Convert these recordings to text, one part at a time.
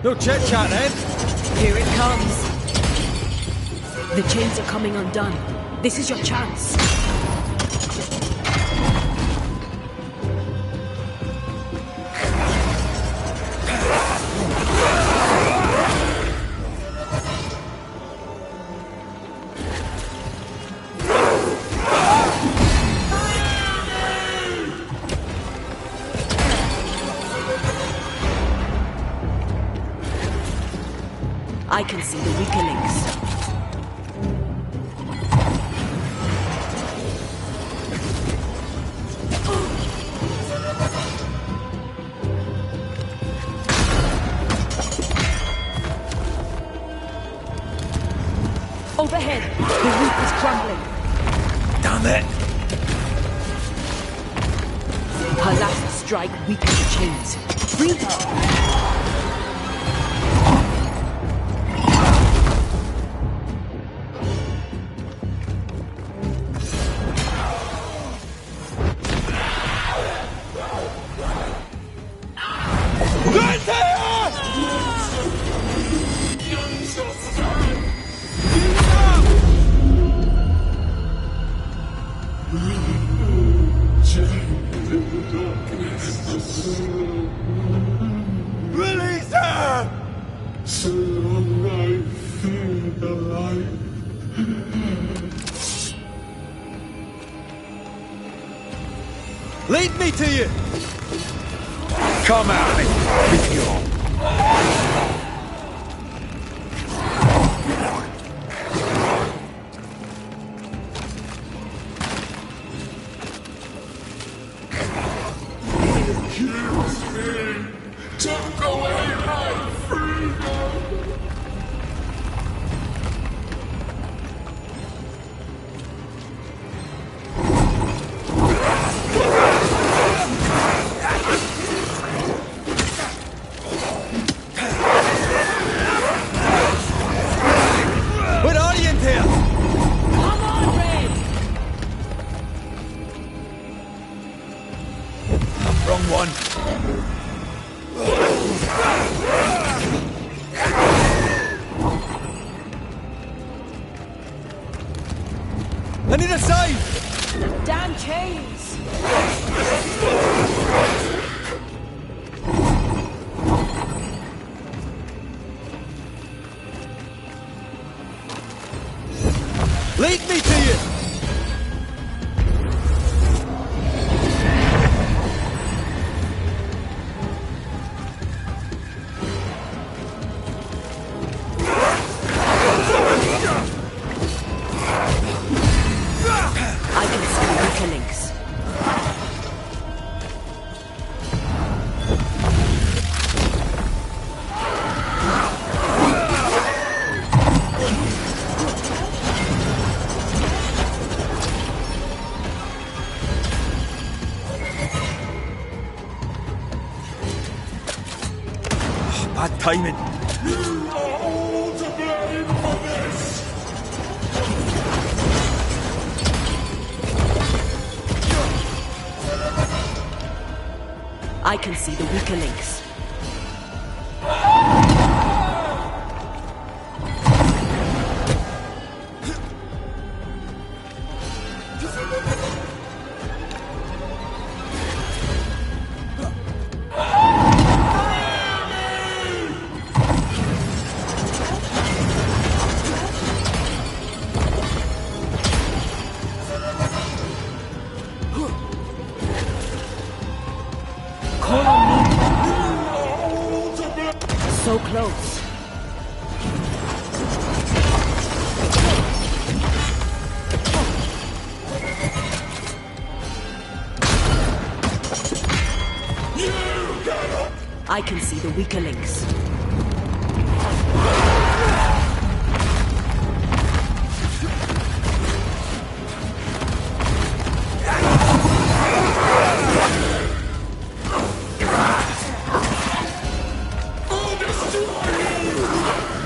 No chit-chat then. Here it comes. The chains are coming undone. This is your chance. I can see the weaker links. Overhead, the roof is crumbling. Damn it! Her last strike weakened the chains. Free her! Release her! So long I feel alive. Lead me to you! Come at me, with you. Took away my freedom! What are you in here? Come on, Red! Wrong one. I need a save! Damn chains! Lead me to you! I can see the weaker links. Bad timing. You are all to blame for this! I can see the weaker links. Call on me. So close. I can see the weaker links.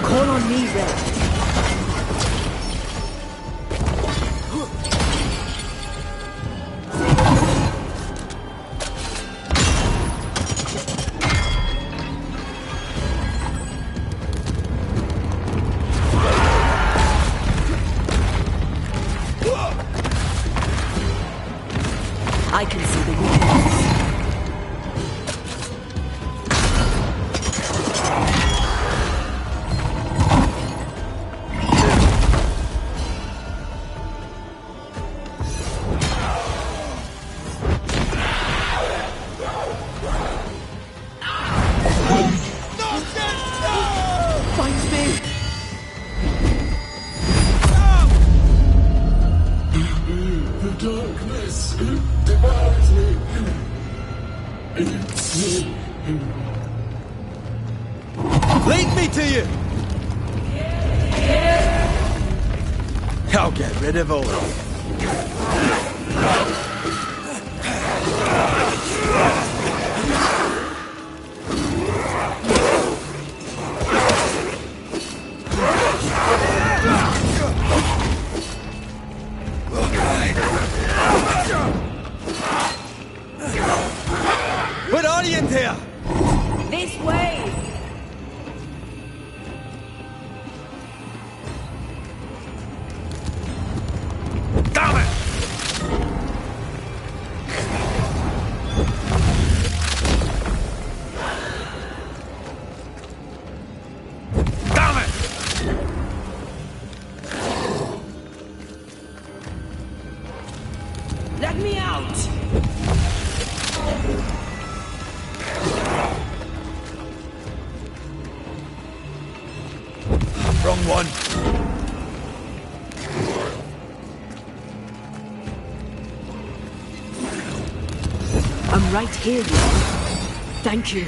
Call on me, Red. I can see the weakness. Lead me to you! I'll get rid of all of you. Put audience here! This way! Damn it! Damn it! Let me out! Wrong one. I'm right here, you know. Thank you.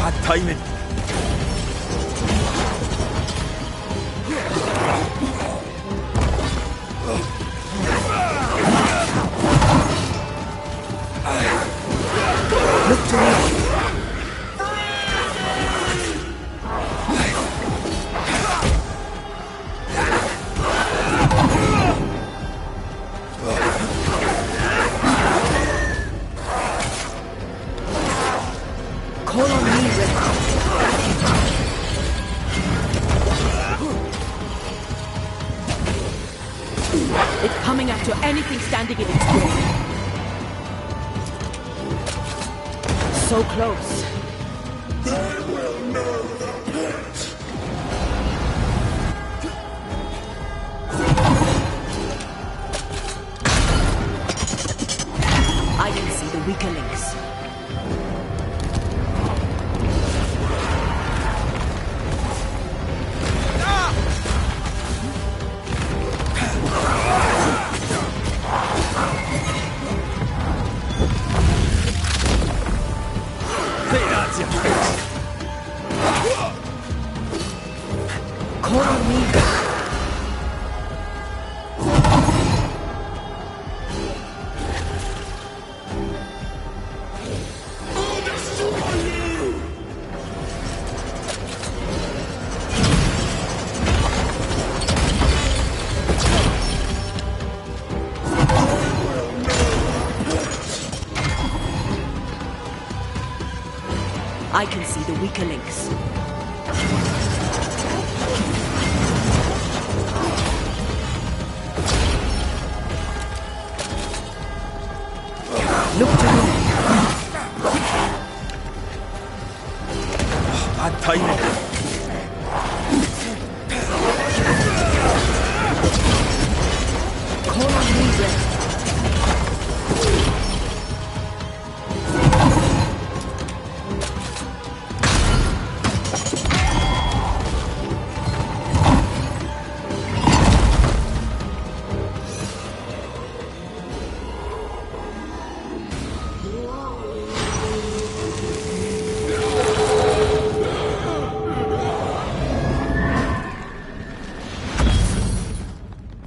Bad timing. Look to me. Call on me, Red. It's coming after anything standing in its way. So close. They will know the pit. I can see the weaker links. Call on me. I'll destroy you! I can see the weaker links. Look to me. Bad timing. Call on me, Red.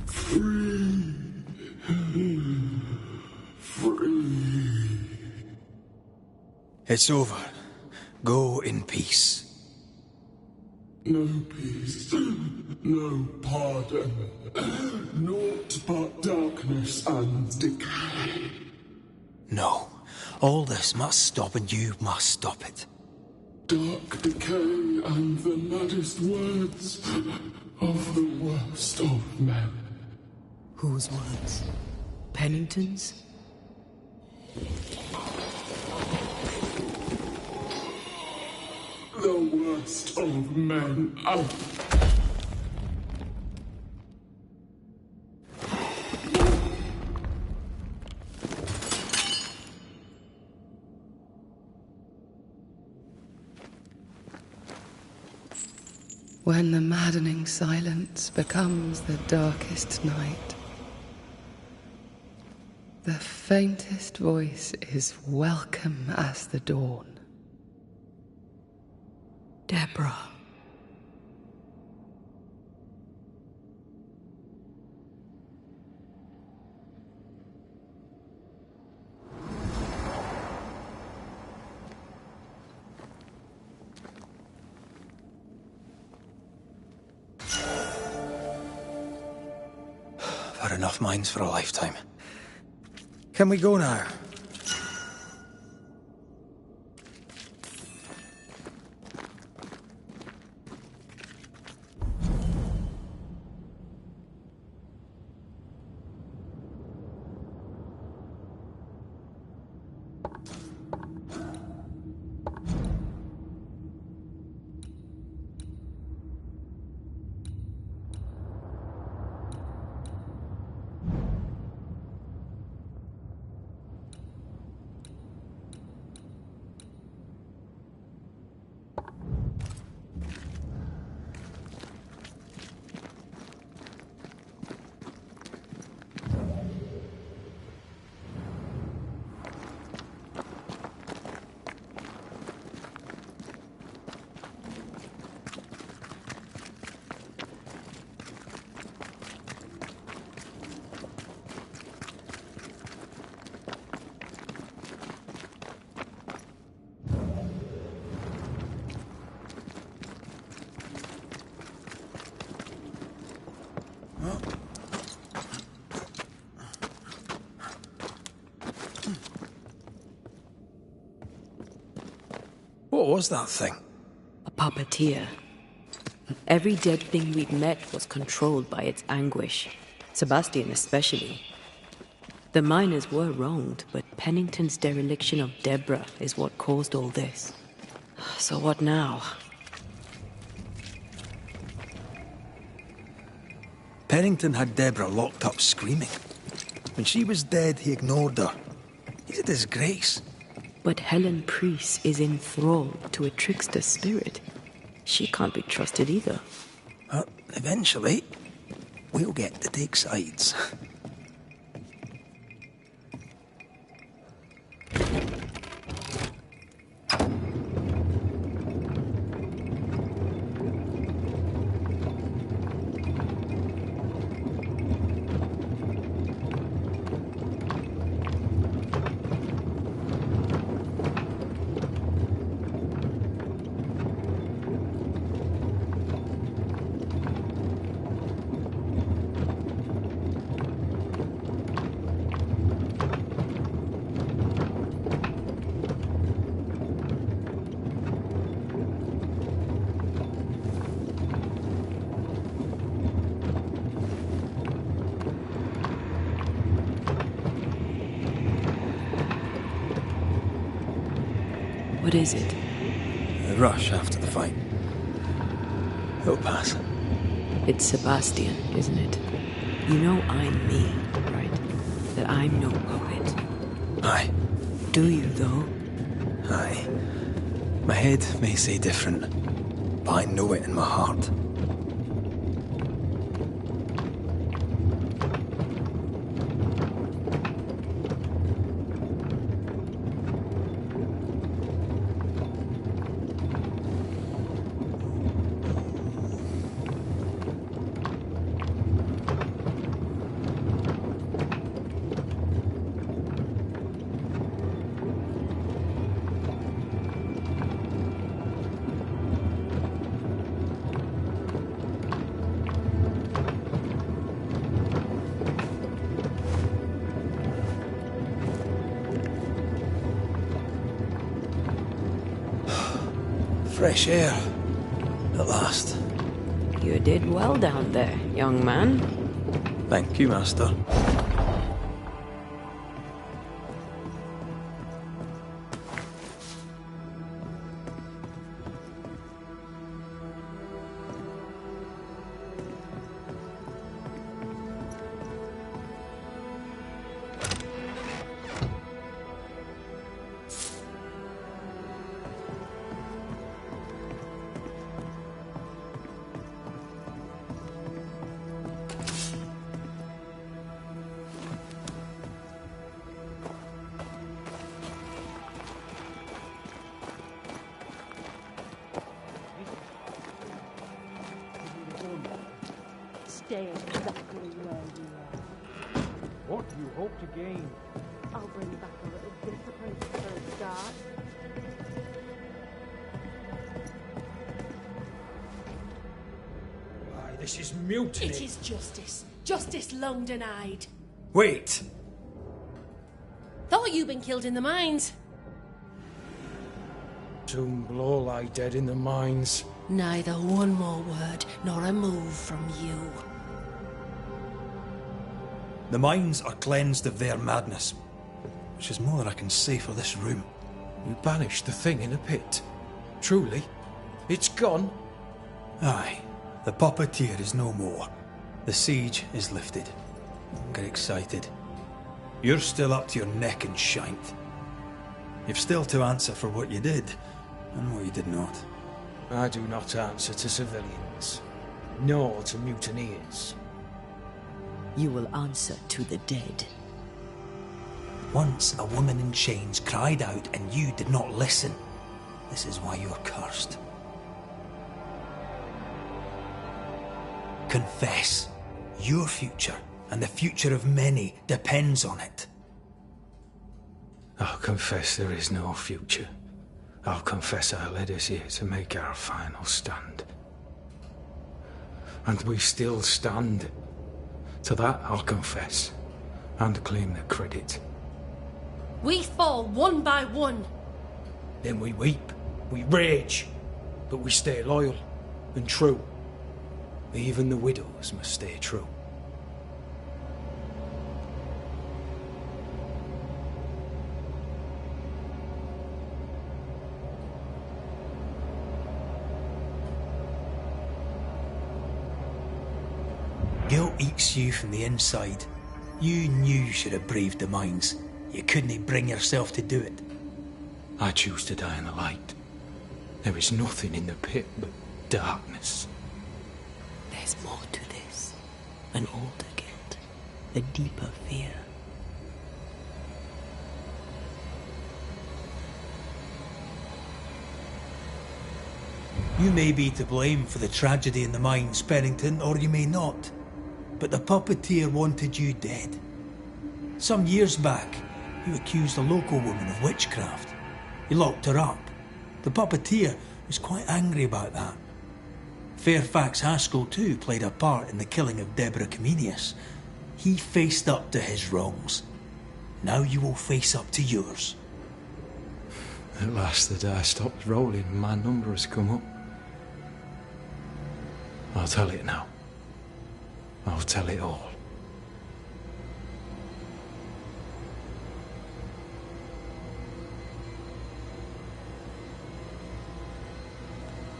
Free. It's over. Go in peace. No peace, no pardon, naught but darkness and decay. No. All this must stop, and you must stop it. Dark decay and the maddest words of the worst of men. Whose words? Pennington's? The worst of men. When the maddening silence becomes the darkest night, the faintest voice is welcome as the dawn. Deborah. I've had enough minds for a lifetime. Can we go now? What was that thing? A puppeteer. Every dead thing we'd met was controlled by its anguish. Sebastian especially. The miners were wronged, but Pennington's dereliction of Deborah is what caused all this. So what now? Pennington had Deborah locked up screaming. When she was dead, he ignored her. He's a disgrace. But Helen Priest is enthralled to a trickster spirit. She can't be trusted either. Eventually, we'll get to take sides. What is it? A rush after the fight. It'll pass. It's Sebastian, isn't it? You know I'm me, right? That I'm no poet. Aye. Do you, though? Aye. My head may say different, but I know it in my heart. Fresh air. At last. You did well down there, young man. Thank you, Master. Stay exactly where you are. What do you hope to gain? I'll bring back a little discipline for a start. Why, this is mutiny. It is justice. Justice long denied. Wait! Thought you'd been killed in the mines. Soon will all lie dead in the mines. Neither one more word nor a move from you. The mines are cleansed of their madness, which is more than I can say for this room. You banished the thing in a pit. Truly, it's gone. Aye, the puppeteer is no more. The siege is lifted. Get excited. You're still up to your neck in shite. You've still to answer for what you did, and what you did not. I do not answer to civilians, nor to mutineers. You will answer to the dead. Once a woman in chains cried out and you did not listen. This is why you're cursed. Confess. Your future and the future of many depends on it. I'll confess there is no future. I'll confess I led us here to make our final stand. And we still stand. To that I'll confess, and claim the credit. We fall one by one. Then we weep, we rage, but we stay loyal and true. Even the widows must stay true. Guilt eats you from the inside. You knew you should have braved the mines. You couldn't bring yourself to do it. I choose to die in the light. There is nothing in the pit but darkness. There's more to this. An older guilt. A deeper fear. You may be to blame for the tragedy in the mines, Pennington, or you may not. But the puppeteer wanted you dead. Some years back, you accused a local woman of witchcraft. You locked her up. The puppeteer was quite angry about that. Fairfax Haskell too played a part in the killing of Deborah Comenius. He faced up to his wrongs. Now you will face up to yours. At last the die stopped rolling and my number has come up. I'll tell it now. I'll tell it all.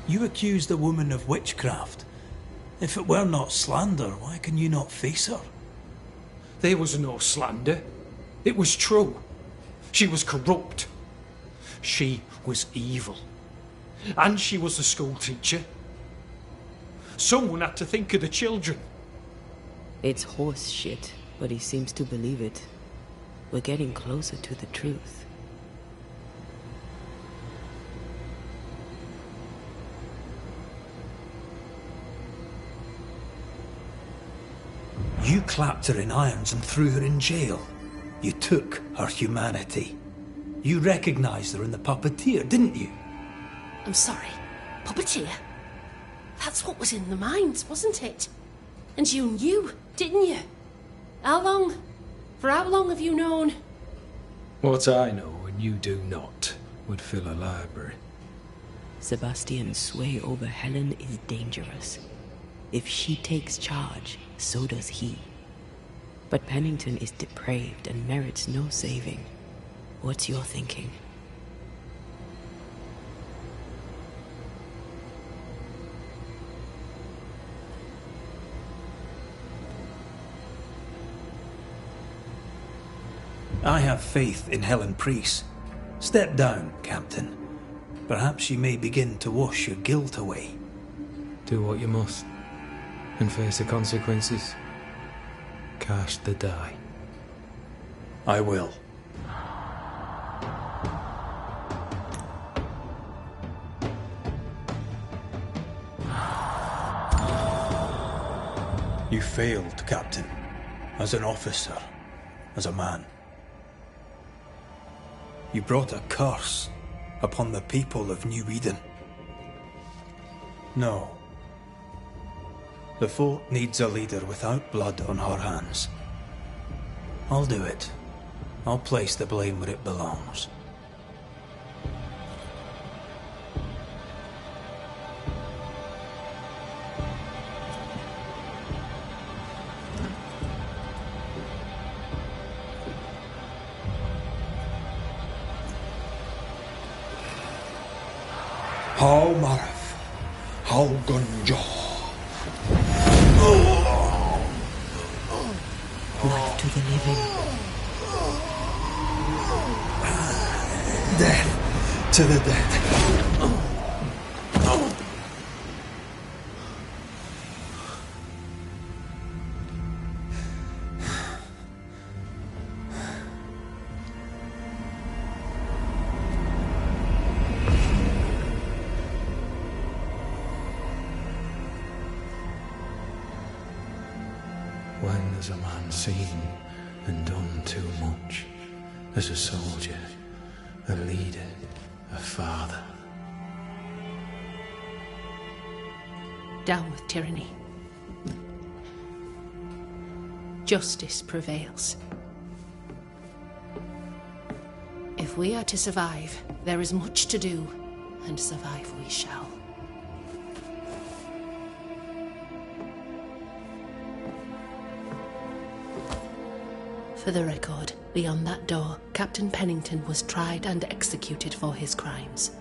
You accused a woman of witchcraft. If it were not slander, why can you not face her? There was no slander. It was true. She was corrupt. She was evil. And she was a school teacher. Someone had to think of the children. It's horse shit, but he seems to believe it. We're getting closer to the truth. You clapped her in irons and threw her in jail. You took her humanity. You recognized her in the puppeteer, didn't you? I'm sorry. Puppeteer? That's what was in the mines, wasn't it? And you knew, didn't you? How long? For how long have you known? What I know and you do not would fill a library. Sebastian's sway over Helen is dangerous. If she takes charge, so does he. But Pennington is depraved and merits no saving. What's your thinking? I have faith in Helen Priest. Step down, Captain. Perhaps you may begin to wash your guilt away. Do what you must, and face the consequences. Cast the die. I will. You failed, Captain. As an officer, as a man. You brought a curse upon the people of New Eden. No. The fort needs a leader without blood on her hands. I'll do it. I'll place the blame where it belongs. How Marif, how Gunjo. Life to the living. Death to the dead. When has a man seen and done too much? As a soldier, a leader, a father. Down with tyranny. Justice prevails. If we are to survive, there is much to do, and survive we shall. For the record, beyond that door, Captain Pennington was tried and executed for his crimes.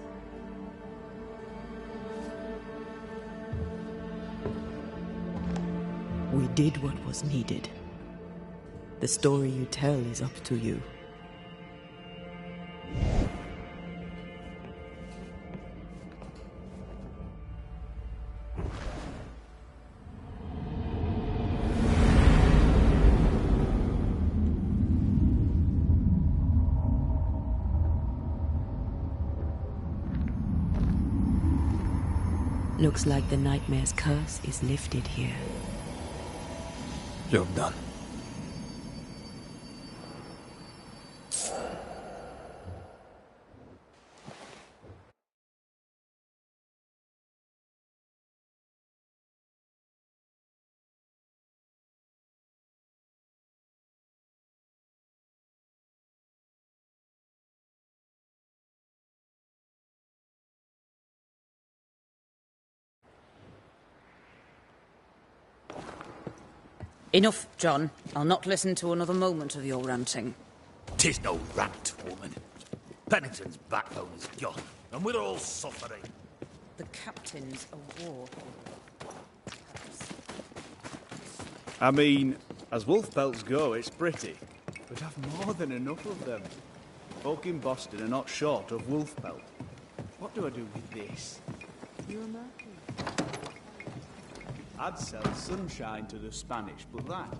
We did what was needed. The story you tell is up to you. Looks like the nightmare's curse is lifted here. Job done. Enough, John. I'll not listen to another moment of your ranting. 'Tis no rant, woman. Pennington's backbone is gone, and we're all suffering. The captain's a war hero. I mean, as wolf pelts go, it's pretty. But I've more than enough of them. Folk in Boston are not short of wolf pelt. What do I do with this? You're a merchant. I'd sell sunshine to the Spanish, but that...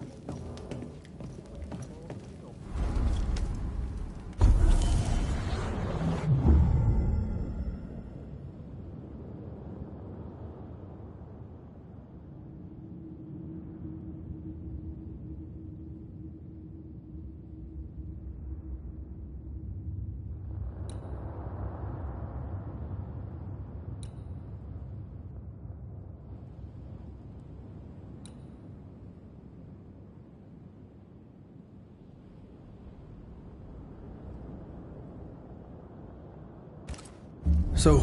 So,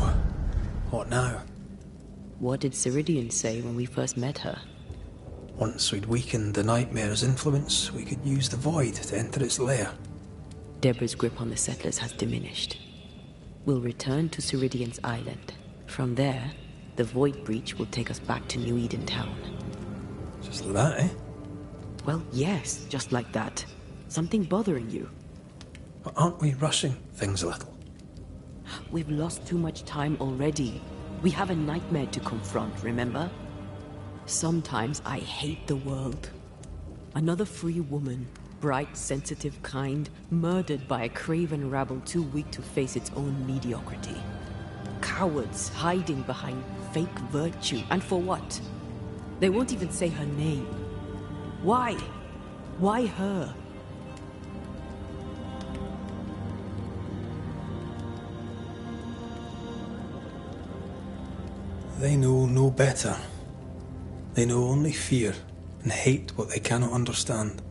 What now? What did Ceridian say when we first met her? Once we'd weakened the nightmare's influence, we could use the void to enter its lair. Deborah's grip on the settlers has diminished. We'll return to Ceridian's island. From there, the void breach will take us back to New Eden town. Just like that, eh? Well, yes, just like that. Something bothering you. But aren't we rushing things a little? We've lost too much time already. We have a nightmare to confront, remember? Sometimes I hate the world. Another free woman, bright, sensitive, kind, murdered by a craven rabble too weak to face its own mediocrity. Cowards hiding behind fake virtue, and for what? They won't even say her name. Why? Why her? They know no better. They know only fear and hate what they cannot understand.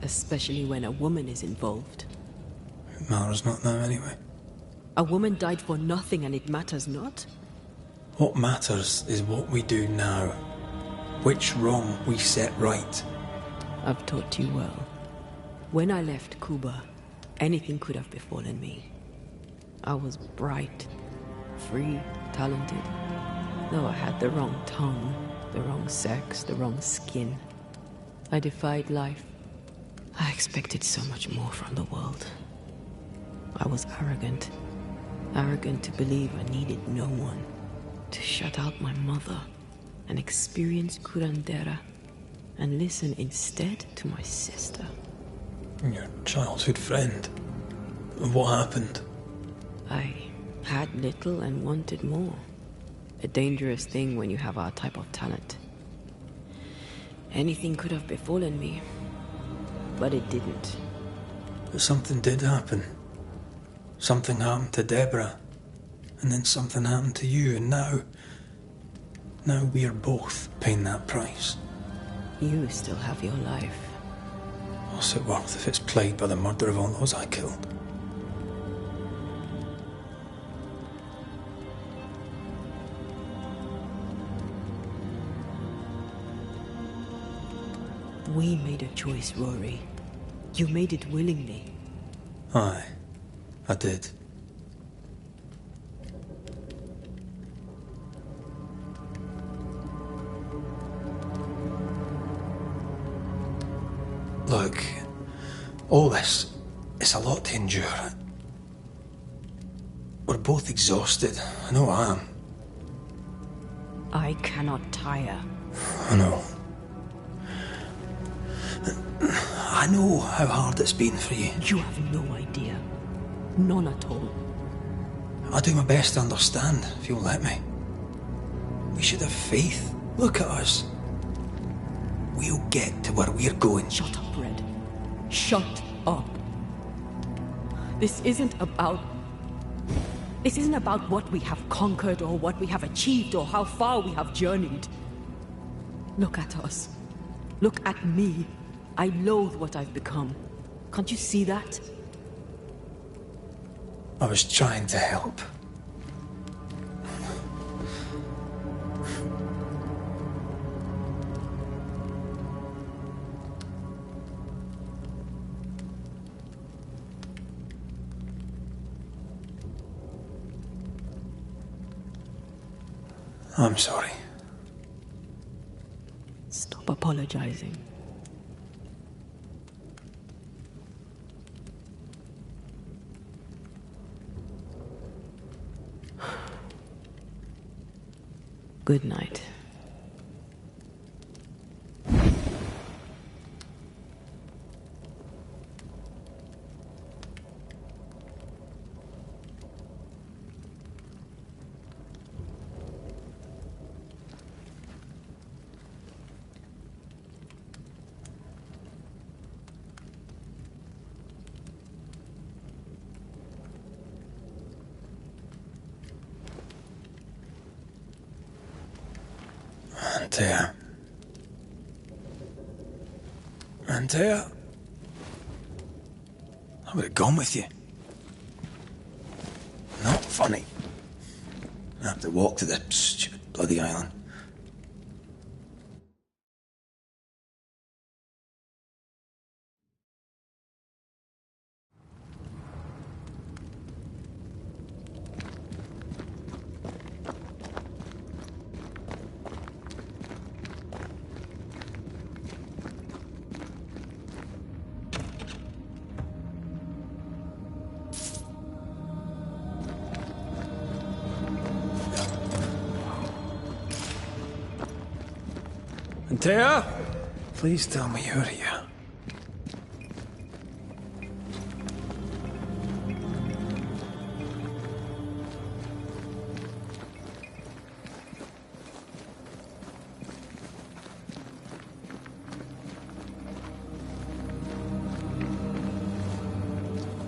Especially when a woman is involved. It matters not now anyway. A woman died for nothing and it matters not? What matters is what we do now. Which wrong we set right. I've taught you well. When I left Cuba, anything could have befallen me. I was bright, free, talented. Though I had the wrong tongue, the wrong sex, the wrong skin. I defied life. I expected so much more from the world. I was arrogant. Arrogant to believe I needed no one. To shut out my mother and experience curandera and listen instead to my sister. Your childhood friend. What happened? I had little and wanted more. A dangerous thing when you have our type of talent. Anything could have befallen me, but it didn't. But something did happen. Something happened to Deborah, and then something happened to you, and now we're both paying that price. You still have your life. What's it worth if it's plagued by the murder of all those I killed? We made a choice, Rory. You made it willingly. Aye, I did. Look, all this, it's a lot to endure. We're both exhausted. I know I am. I cannot tire. I know. I know how hard it's been for you. You have no idea. None at all. I'll do my best to understand, if you'll let me. We should have faith. Look at us. We'll get to where we're going. Shut up, Red. Shut up. This isn't about what we have conquered or what we have achieved or how far we have journeyed. Look at us. Look at me. I loathe what I've become. Can't you see that? I was trying to help. I'm sorry. Stop apologizing. Good night. Antea, I would have gone with you. Not funny. I have to walk to the stupid bloody island. Antea? Please tell me you're here.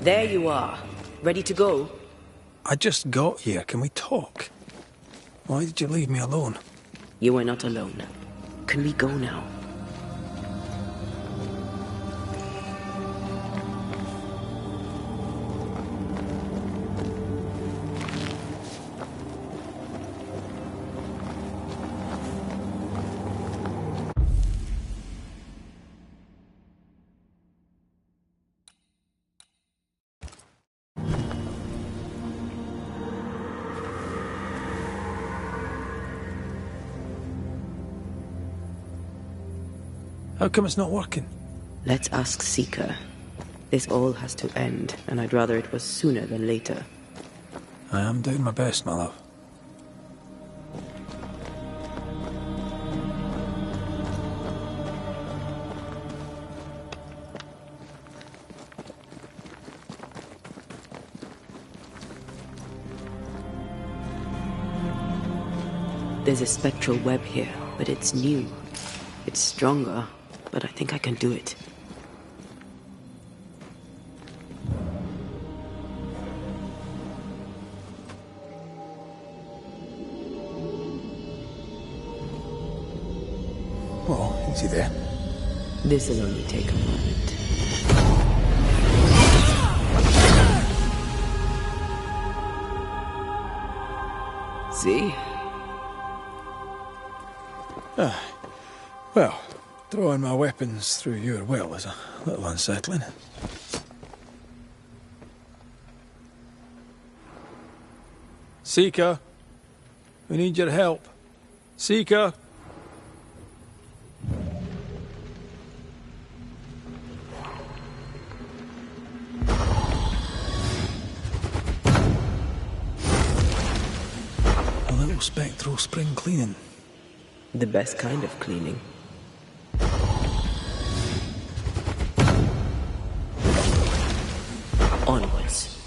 There you are. Ready to go? I just got here. Can we talk? Why did you leave me alone? You were not alone. Can we go now? How come it's not working? Let's ask Seeker. This all has to end, and I'd rather it was sooner than later. I am doing my best, my love. There's a spectral web here, but it's new. It's stronger, but I think I can do it. Oh, easy there. This'll only take a moment. See? Well, throwing my weapons through your well is a little unsettling. Seeker, we need your help. Seeker! A little spectral spring cleaning. The best kind of cleaning. Onwards.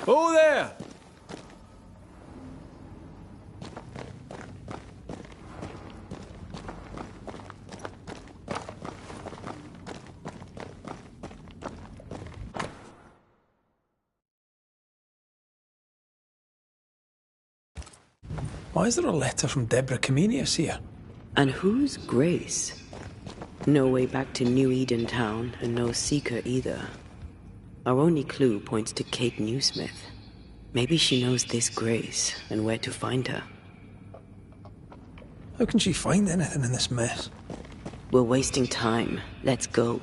Oh there! Why is there a letter from Deborah Comenius here? And who's Grace? No way back to New Eden town, and no seeker either. Our only clue points to Kate Newsmith. Maybe she knows this Grace, and where to find her. How can she find anything in this mess? We're wasting time. Let's go.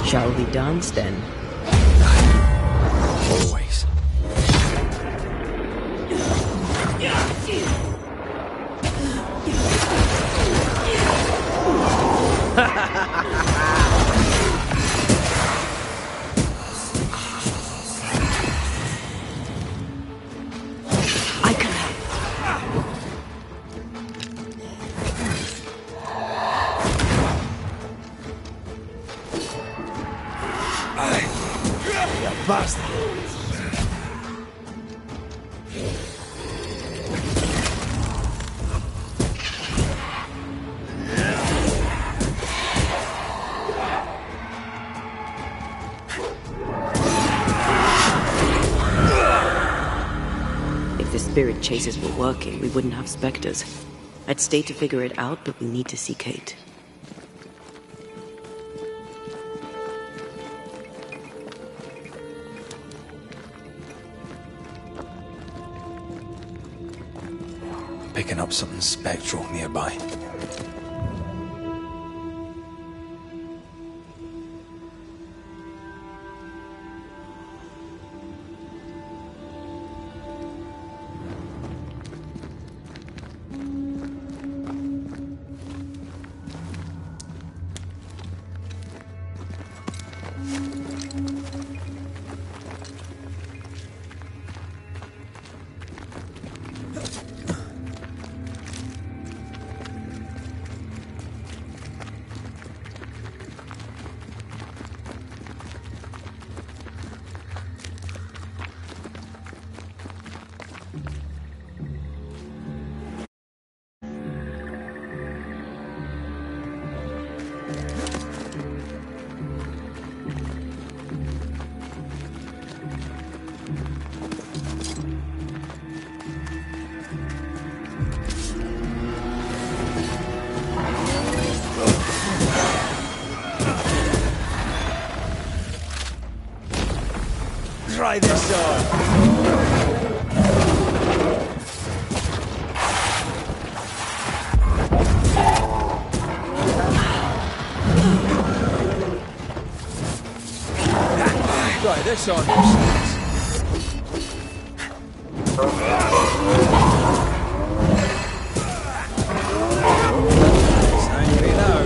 Shall we dance then? Always. I can help. Bastard! If the spirit chases were working, we wouldn't have specters. I'd stay to figure it out, but we need to see Kate. Picking up something spectral nearby. Try this on. Try this on. It's angry now.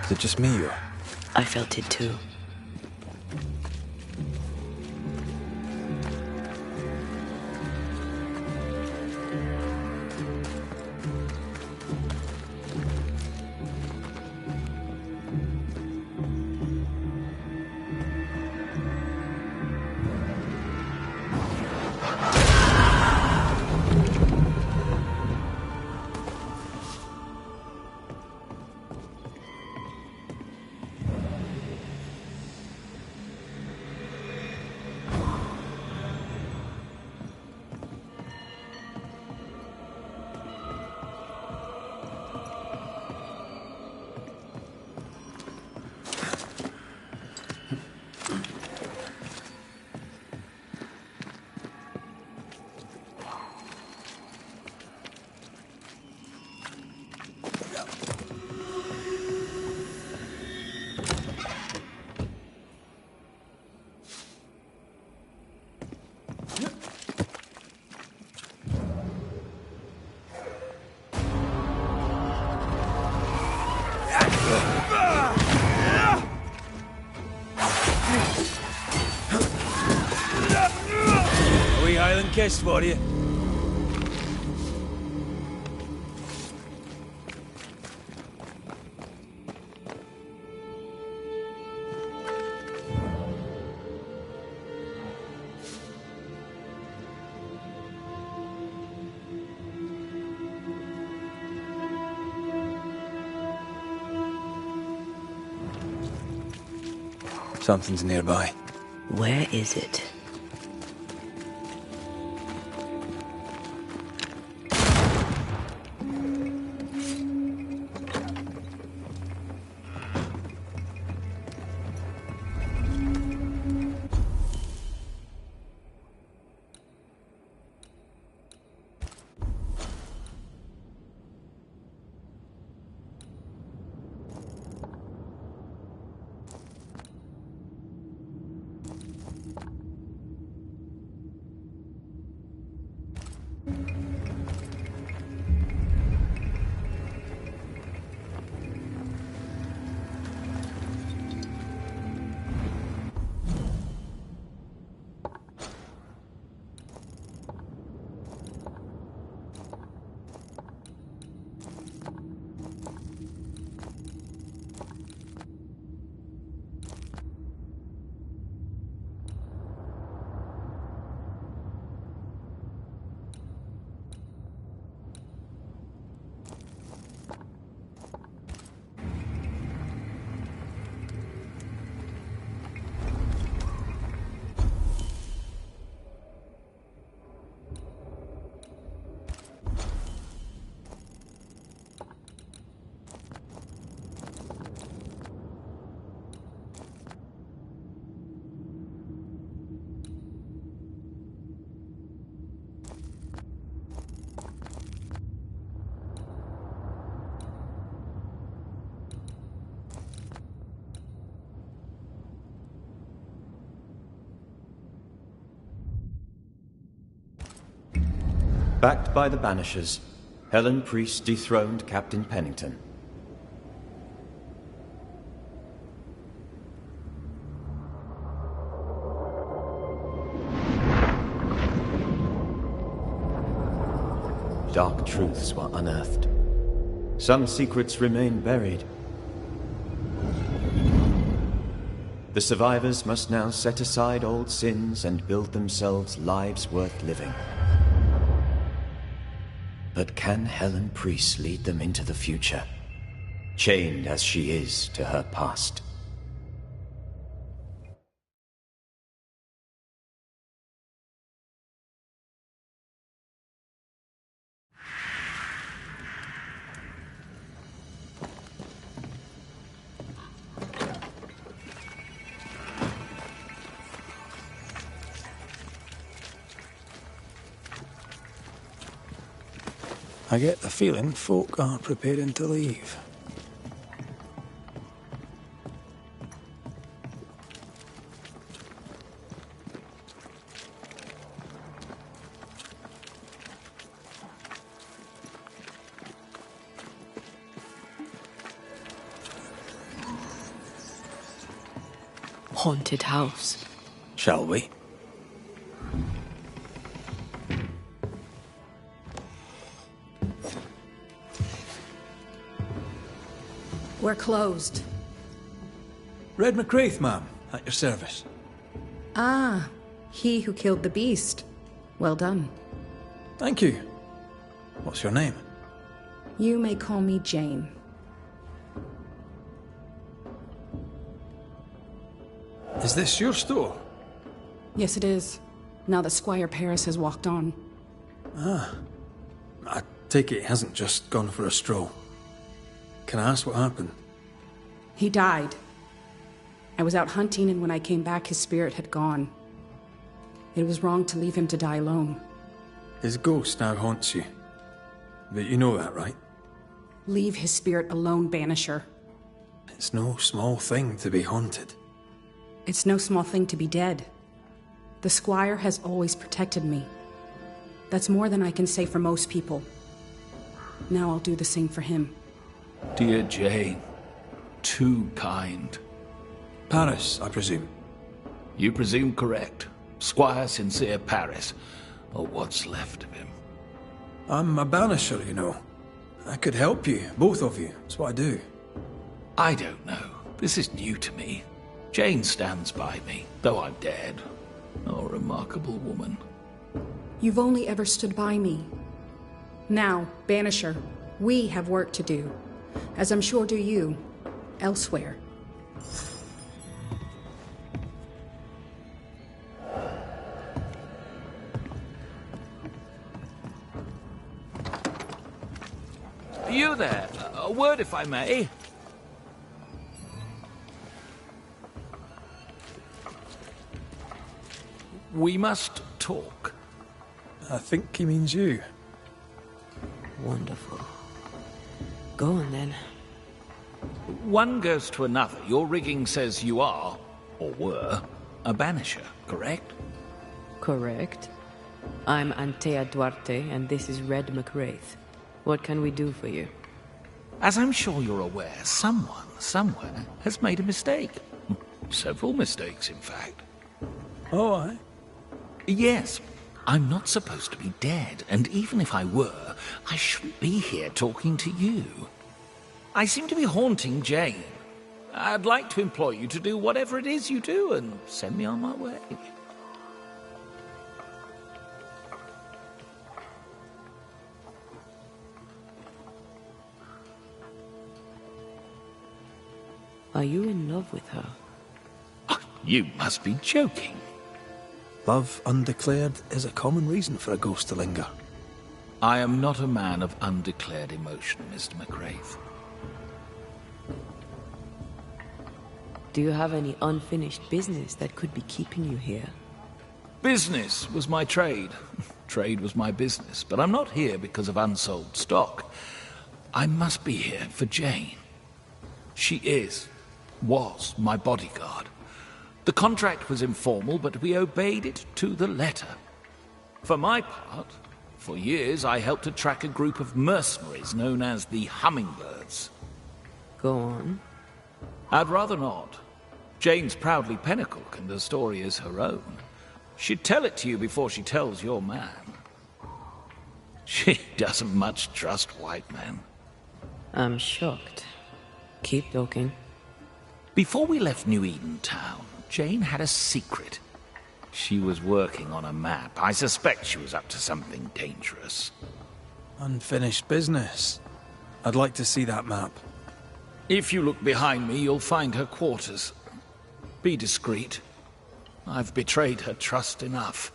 Is it just me, or...? I felt it too. A wee Highland kiss for you. Something's nearby. Where is it? Backed by the Banishers, Helen Priest dethroned Captain Pennington. Dark truths were unearthed. Some secrets remain buried. The survivors must now set aside old sins and build themselves lives worth living. But can Helen Priest lead them into the future, chained as she is to her past? I get the feeling folk are preparing to leave. Haunted house. Shall we? We're closed. Red McCraith, ma'am, at your service. Ah, he who killed the beast. Well done. Thank you. What's your name? You may call me Jane. Is this your store? Yes, it is. Now that Squire Paris has walked on. Ah. I take it he hasn't just gone for a stroll. Can I ask what happened? He died. I was out hunting, and when I came back, his spirit had gone. It was wrong to leave him to die alone. His ghost now haunts you. But you know that, right? Leave his spirit alone, Banisher. It's no small thing to be haunted. It's no small thing to be dead. The Squire has always protected me. That's more than I can say for most people. Now I'll do the same for him. Dear Jane, too kind. Paris, I presume. You presume correct. Squire Sincere Paris, or what's left of him. I'm a banisher, you know. I could help you, both of you. That's what I do. I don't know. This is new to me. Jane stands by me, though I'm dead. Oh, remarkable woman. You've only ever stood by me. Now, Banisher, we have work to do, as I'm sure do you, elsewhere. You there? A word, if I may. We must talk. I think he means you. Wonderful. Go on, then. One goes to another. Your rigging says you are, or were, a banisher, correct? Correct. I'm Antea Duarte, and this is Red McCraith. What can we do for you? As I'm sure you're aware, someone, somewhere, has made a mistake. Several mistakes, in fact. Oh, aye? Yes. I'm not supposed to be dead, and even if I were, I shouldn't be here talking to you. I seem to be haunting Jane. I'd like to employ you to do whatever it is you do and send me on my way. Are you in love with her? Oh, you must be joking. Love undeclared is a common reason for a ghost to linger. I am not a man of undeclared emotion, Mr. McCraith. Do you have any unfinished business that could be keeping you here? Business was my trade. Trade was my business. But I'm not here because of unsold stock. I must be here for Jane. She was my bodyguard. The contract was informal, but we obeyed it to the letter. For my part, For years, I helped to track a group of mercenaries known as the Hummingbirds. Go on. I'd rather not. Jane's proudly Pinnacle, and the story is her own. She'd tell it to you before she tells your man. She doesn't much trust white men. I'm shocked. Keep talking. Before we left New Eden Town, Jane had a secret. She was working on a map. I suspect she was up to something dangerous. Unfinished business. I'd like to see that map. If you look behind me, you'll find her quarters. Be discreet. I've betrayed her trust enough.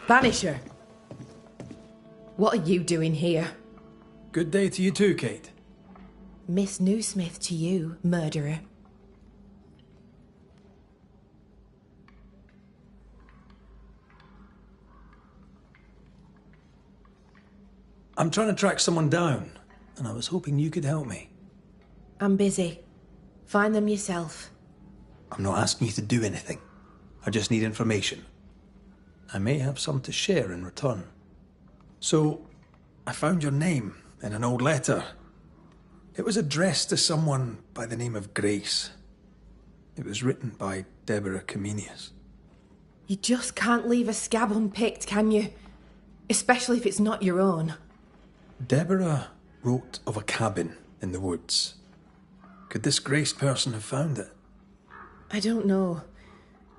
Banisher! What are you doing here? Good day to you too, Kate. Miss Newsmith to you, murderer. I'm trying to track someone down, and I was hoping you could help me. I'm busy. Find them yourself. I'm not asking you to do anything. I just need information. I may have some to share in return. So, I found your name in an old letter. It was addressed to someone by the name of Grace. It was written by Deborah Comenius. You just can't leave a scab unpicked, can you? Especially if it's not your own. Deborah wrote of a cabin in the woods. Could this Grace person have found it? I don't know.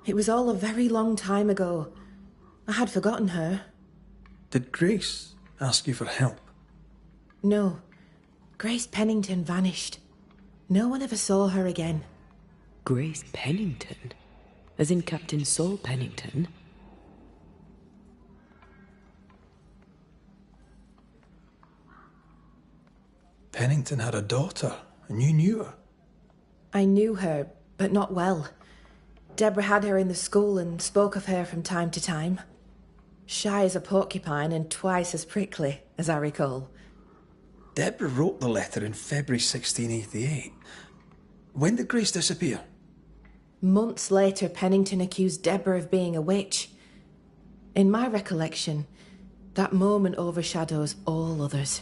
It was all a very long time ago. I had forgotten her. Did Grace ask you for help? No. Grace Pennington vanished. No one ever saw her again. Grace Pennington? As in Captain Saul Pennington? Pennington had a daughter, and you knew her. I knew her, but not well. Deborah had her in the school and spoke of her from time to time. Shy as a porcupine and twice as prickly, as I recall. Deborah wrote the letter in February 1688. When did Grace disappear? Months later, Pennington accused Deborah of being a witch. In my recollection, that moment overshadows all others.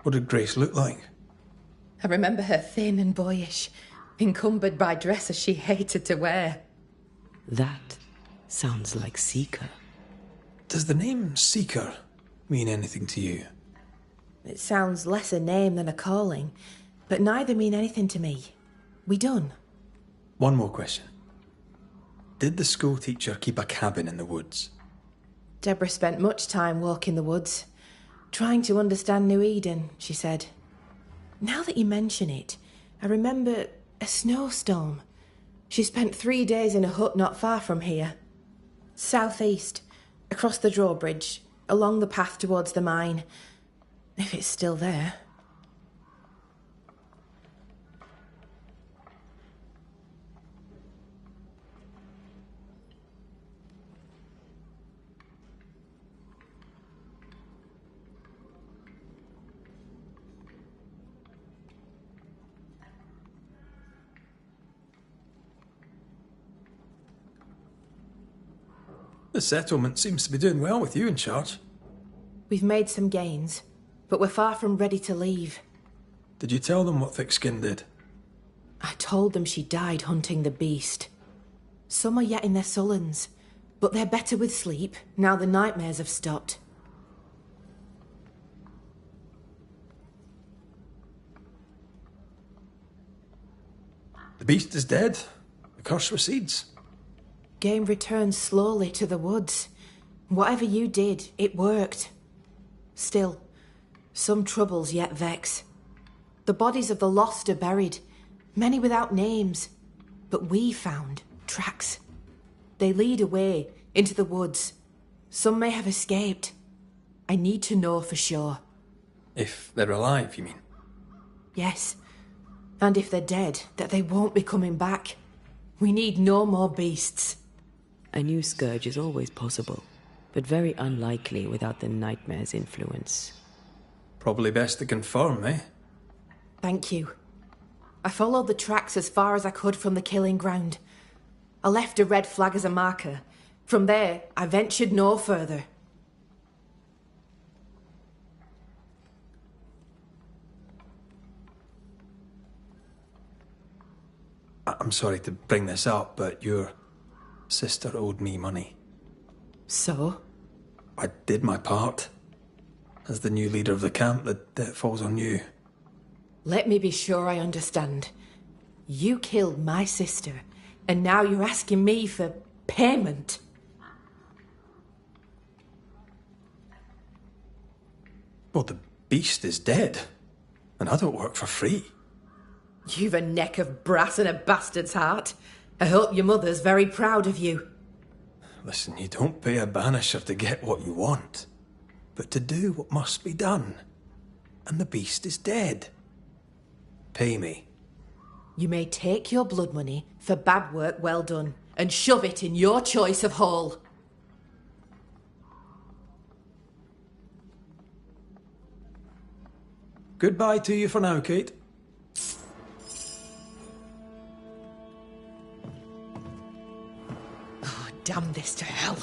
What did Grace look like? I remember her thin and boyish, encumbered by dresses she hated to wear. That sounds like Seeker. Does the name Seeker mean anything to you? It sounds less a name than a calling, but neither mean anything to me. We done? One more question. Did the school teacher keep a cabin in the woods? Deborah spent much time walking the woods. Trying to understand New Eden, she said. Now that you mention it, I remember a snowstorm. She spent 3 days in a hut not far from here. Southeast, across the drawbridge, along the path towards the mine. If it's still there. The settlement seems to be doing well with you in charge. We've made some gains, but we're far from ready to leave. Did you tell them what Thickskin did? I told them she died hunting the beast. Some are yet in their sullens, but they're better with sleep now the nightmares have stopped. The beast is dead. The curse recedes. Game returns slowly to the woods. Whatever you did, it worked. Still, some troubles yet vex. The bodies of the lost are buried, many without names, but we found tracks. They lead away into the woods. Some may have escaped. I need to know for sure. If they're alive, you mean? Yes. And if they're dead, that they won't be coming back. We need no more beasts. A new scourge is always possible, but very unlikely without the nightmare's influence. Probably best to confirm, eh? Thank you. I followed the tracks as far as I could from the killing ground. I left a red flag as a marker. From there, I ventured no further. I'm sorry to bring this up, but your sister owed me money. So? I did my part. As the new leader of the camp, the debt falls on you. Let me be sure I understand. You killed my sister, and now you're asking me for payment. Well, the beast is dead, and I don't work for free. You've a neck of brass and a bastard's heart. I hope your mother's very proud of you. Listen, you don't pay a banisher to get what you want, but to do what must be done. And the beast is dead. Pay me. You may take your blood money for bad work well done, and shove it in your choice of hole. Goodbye to you for now, Kate. Oh, damn this to hell.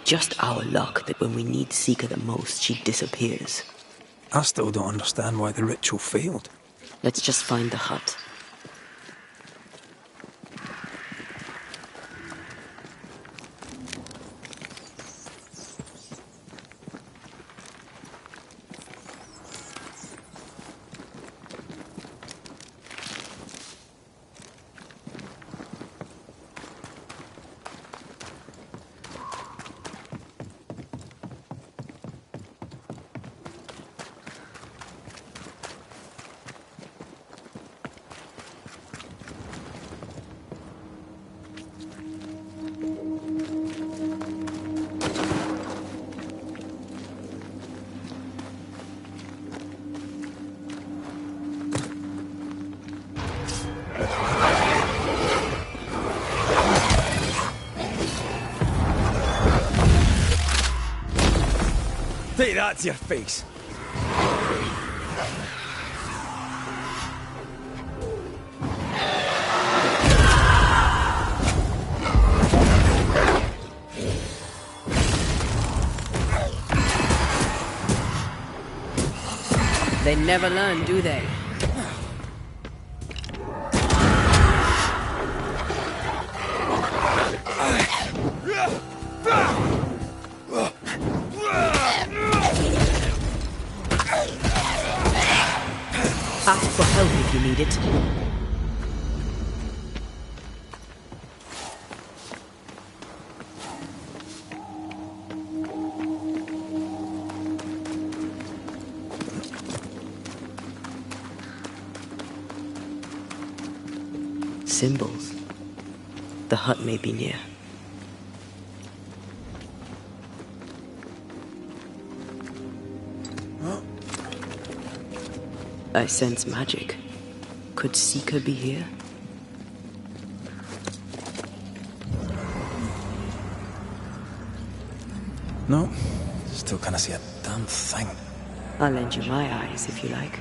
Just our luck that when we need Seeker the most, she disappears. I still don't understand why the ritual failed. Let's just find the hut. Take that to your face. They never learn, do they? Ask for help if you need it. Symbols. The hut may be near. I sense magic. Could Seeker be here? No, still can't see a damn thing. I'll lend you my eyes if you like.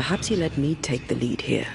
Perhaps you let me take the lead here.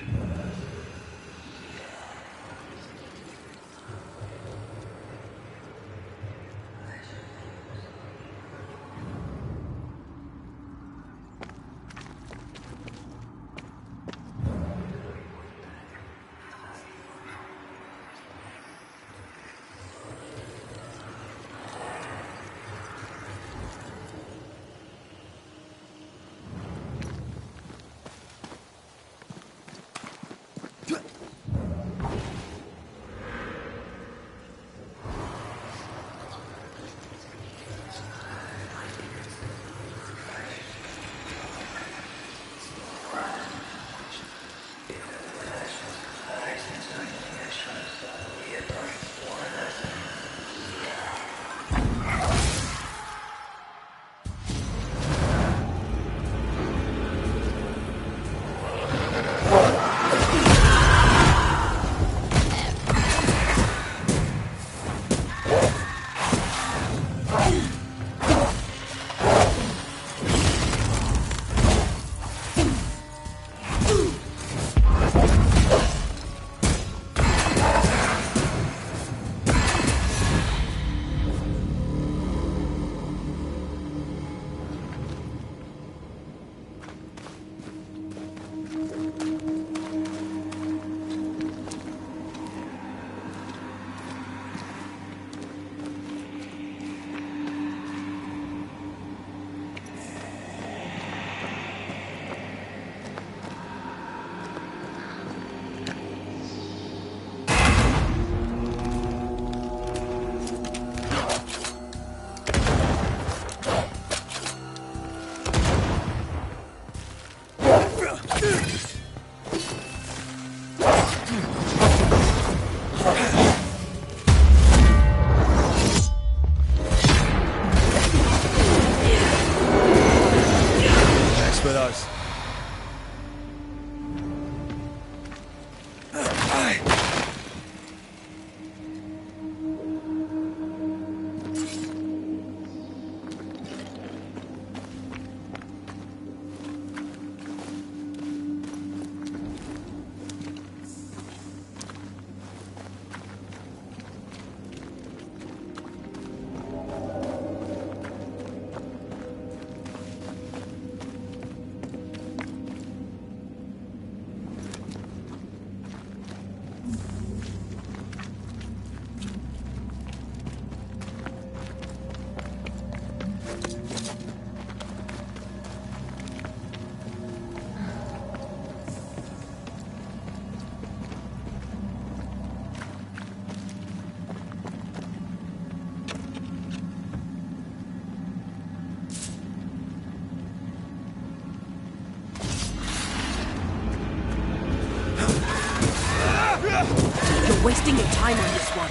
You're wasting your time on this one.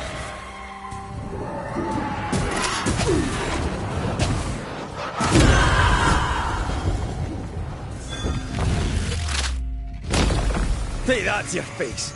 Take that to your face.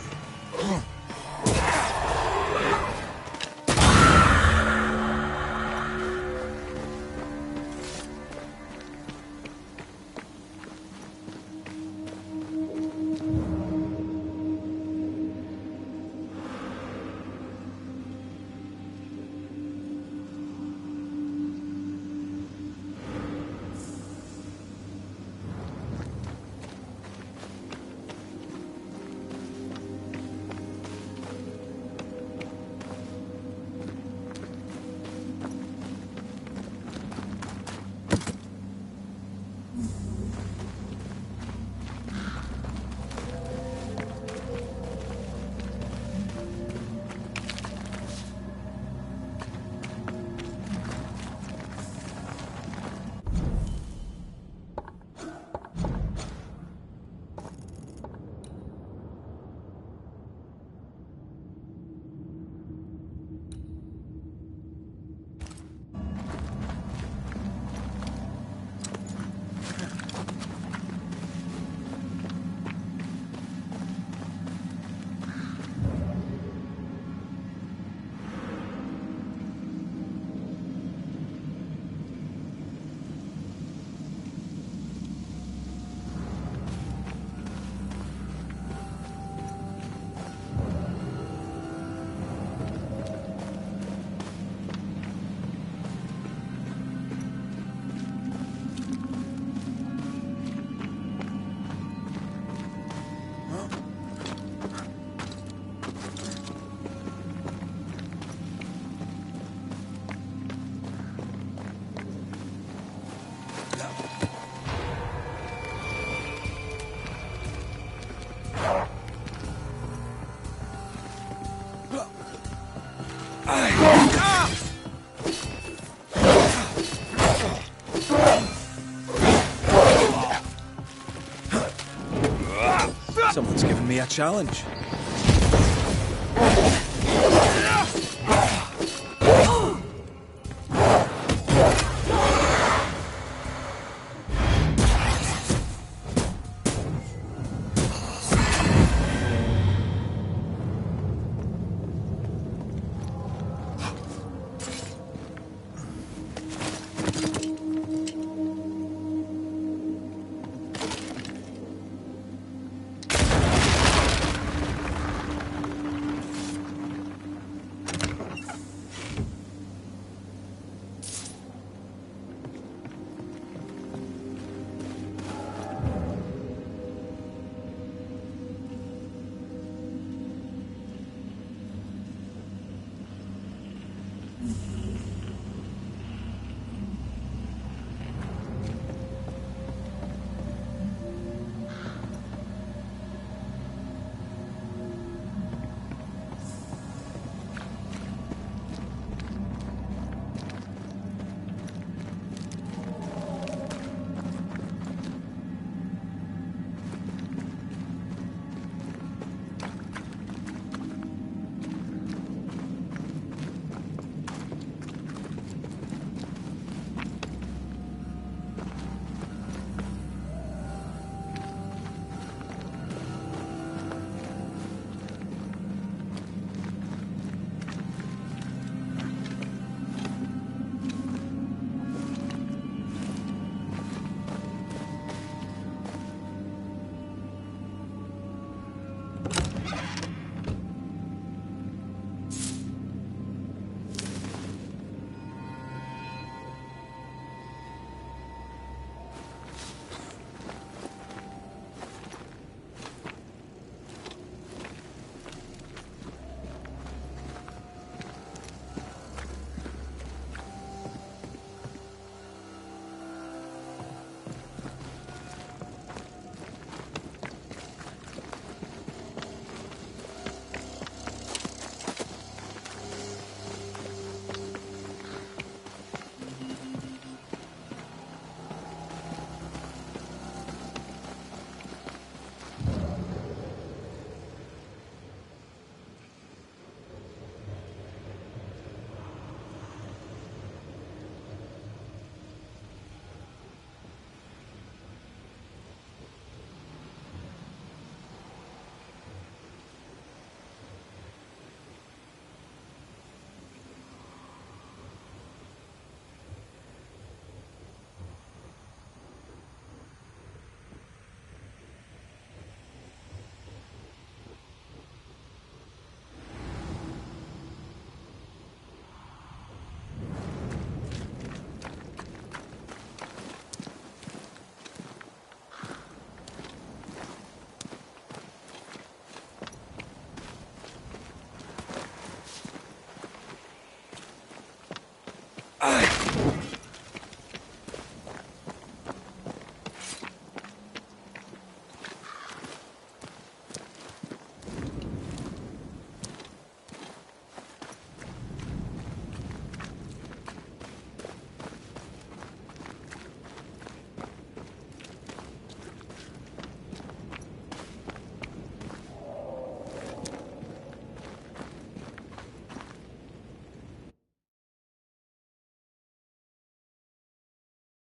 Someone's given me a challenge.